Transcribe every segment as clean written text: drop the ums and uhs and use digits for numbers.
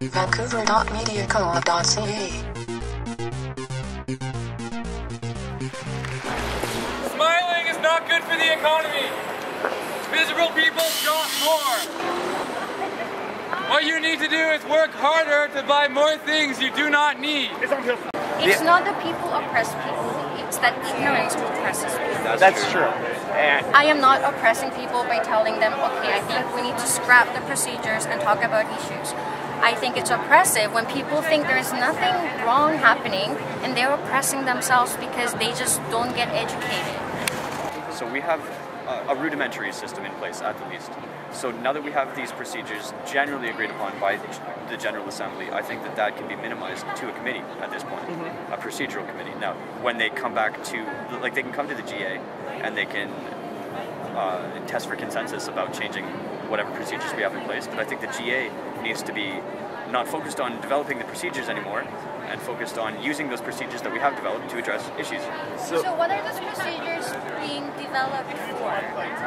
vancouver.mediaco.ca. Smiling is not good for the economy. Miserable people shop more. What you need to do is work harder to buy more things you do not need. It's not the people oppress people, it's that ignorance oppresses people. That's true. And I am not oppressing people by telling them, okay, I think we need to scrap the procedures and talk about issues. I think it's oppressive when people think there's nothing wrong happening and they're oppressing themselves because they just don't get educated. So we have a rudimentary system in place at the least. So now that we have these procedures generally agreed upon by the General Assembly, I think that that can be minimized to a committee at this point, a procedural committee. Now, when they come back to, like they can come to the GA and they can test for consensus about changing whatever procedures we have in place, but I think the GA needs to be not focused on developing the procedures anymore and focused on using those procedures that we have developed to address issues. So what are those procedures being developed for?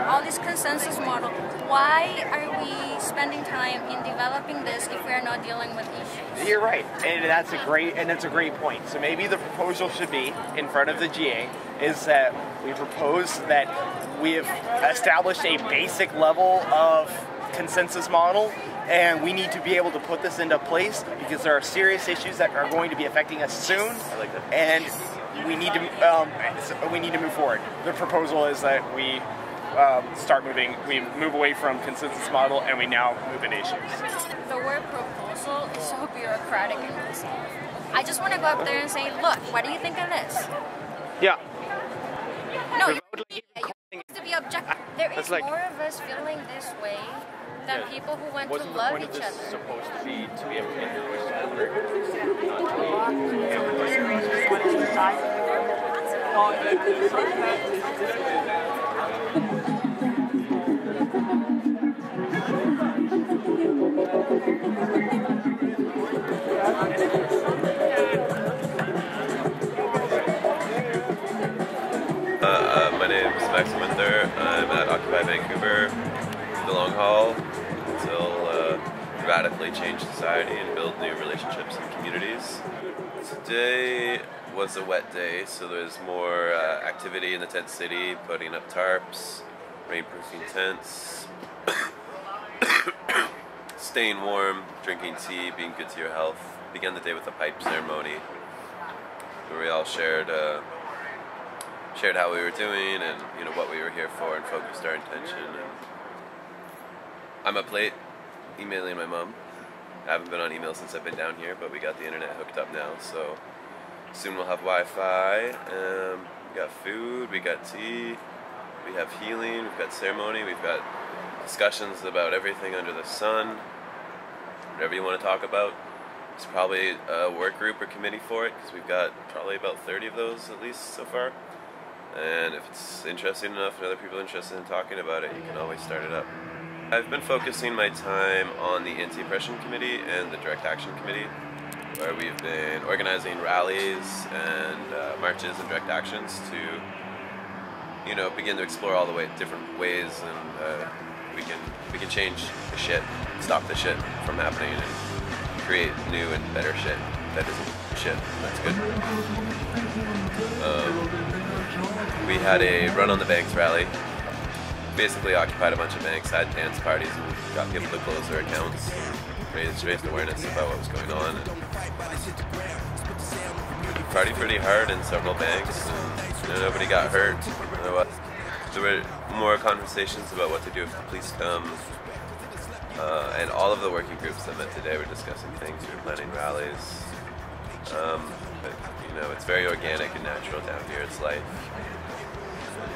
All this consensus model, why are we spending time in developing this if we're not dealing with issues? you're right, and that's a great point. So maybe the proposal should be in front of the GA is that we propose that we have established a basic level of consensus model, and we need to be able to put this into place because there are serious issues that are going to be affecting us soon. I like that. And we need to move forward. The proposal is that we we move away from consensus model and we now move into issues. The word proposal is so bureaucratic and I just want to go up there and say, look, what do you think of this? Yeah. No, you're supposed to be objective. There is like, more of us feeling this way than people who want to love each other. Supposed to be able to get your voice heard. My name is Max Winther. I'm at Occupy Vancouver, the long haul, until radically change society and build new relationships and communities. Today was a wet day, so there's more activity in the tent city, putting up tarps, rainproofing tents, staying warm, drinking tea, being good to your health. Began the day with a pipe ceremony where we all shared how we were doing and what we were here for and focused our intention. And I'm up late emailing my mom. I haven't been on email since I've been down here, but we got the internet hooked up now, so soon we'll have Wi-Fi. We got food, we got tea, we have healing, we've got ceremony, we've got discussions about everything under the sun, whatever you want to talk about. There's probably a work group or committee for it, because we've got probably about 30 of those at least so far. And if it's interesting enough and other people are interested in talking about it, you can always start it up. I've been focusing my time on the Anti-Oppression Committee and the Direct Action Committee, where we've been organizing rallies and marches and direct actions to, begin to explore all the different ways, and we can change the shit, stop the shit from happening, and create new and better shit that isn't shit. That's good. We had a Run on the Banks rally. Basically occupied a bunch of banks, had dance parties, and got people to close their accounts, raised awareness about what was going on. And partied pretty hard in several banks, and nobody got hurt. There were more conversations about what to do if the police come. And all of the working groups that met today were discussing things. We were planning rallies. But it's very organic and natural down here. It's life.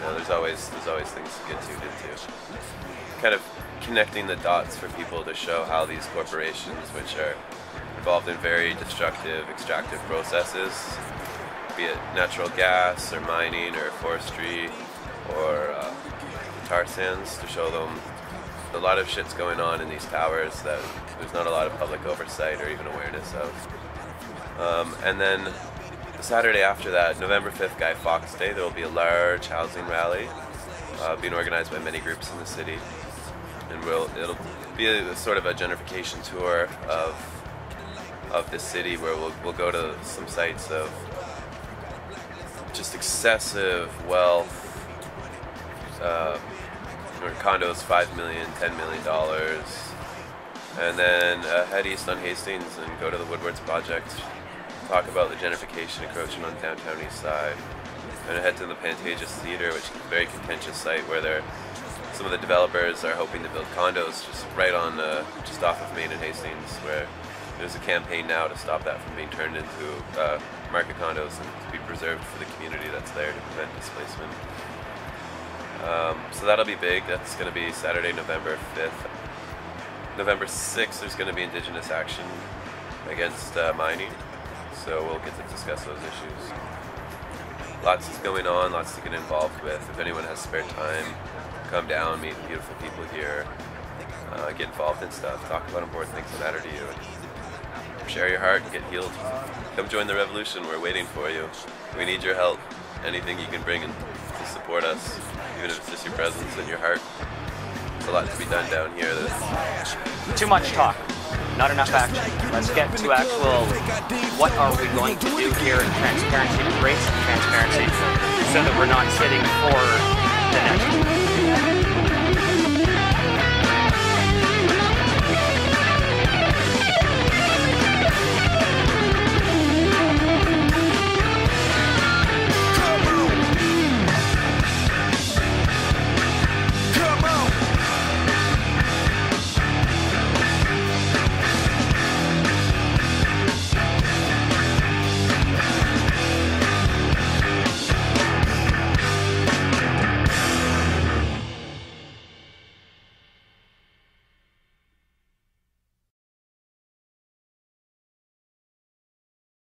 There's always things to get tuned into. Kind of connecting the dots for people to show how these corporations, which are involved in very destructive, extractive processes, be it natural gas or mining or forestry or tar sands, to show them a lot of shit's going on in these towers that there's not a lot of public oversight or even awareness of. And then the Saturday after that, November 5th, Guy Fawkes Day, there will be a large housing rally being organized by many groups in the city. And it'll be a sort of a gentrification tour of of the city, where we'll go to some sites of just excessive wealth, or condos $5 million, $10 million, and then head east on Hastings and go to the Woodwards project, talk about the gentrification encroaching on downtown east side, and head to the Pantages Theater, which is a very contentious site where some of the developers are hoping to build condos just right on, just off of Main and Hastings, where there's a campaign now to stop that from being turned into market condos and to be preserved for the community that's there to prevent displacement. So that'll be big. That's going to be Saturday, November 5th. November 6th, there's going to be Indigenous action against mining, so we'll get to discuss those issues. Lots is going on, lots to get involved with. If anyone has spare time, come down, meet beautiful people here, get involved in stuff, talk about important things that matter to you, and share your heart and get healed. Come join the revolution, we're waiting for you. We need your help. Anything you can bring in to support us, even if it's just your presence and your heart. There's a lot to be done down here. Too much talk, not enough action. Let's get to actual, what are we going to do here in transparency, to create some transparency, so that we're not sitting for the next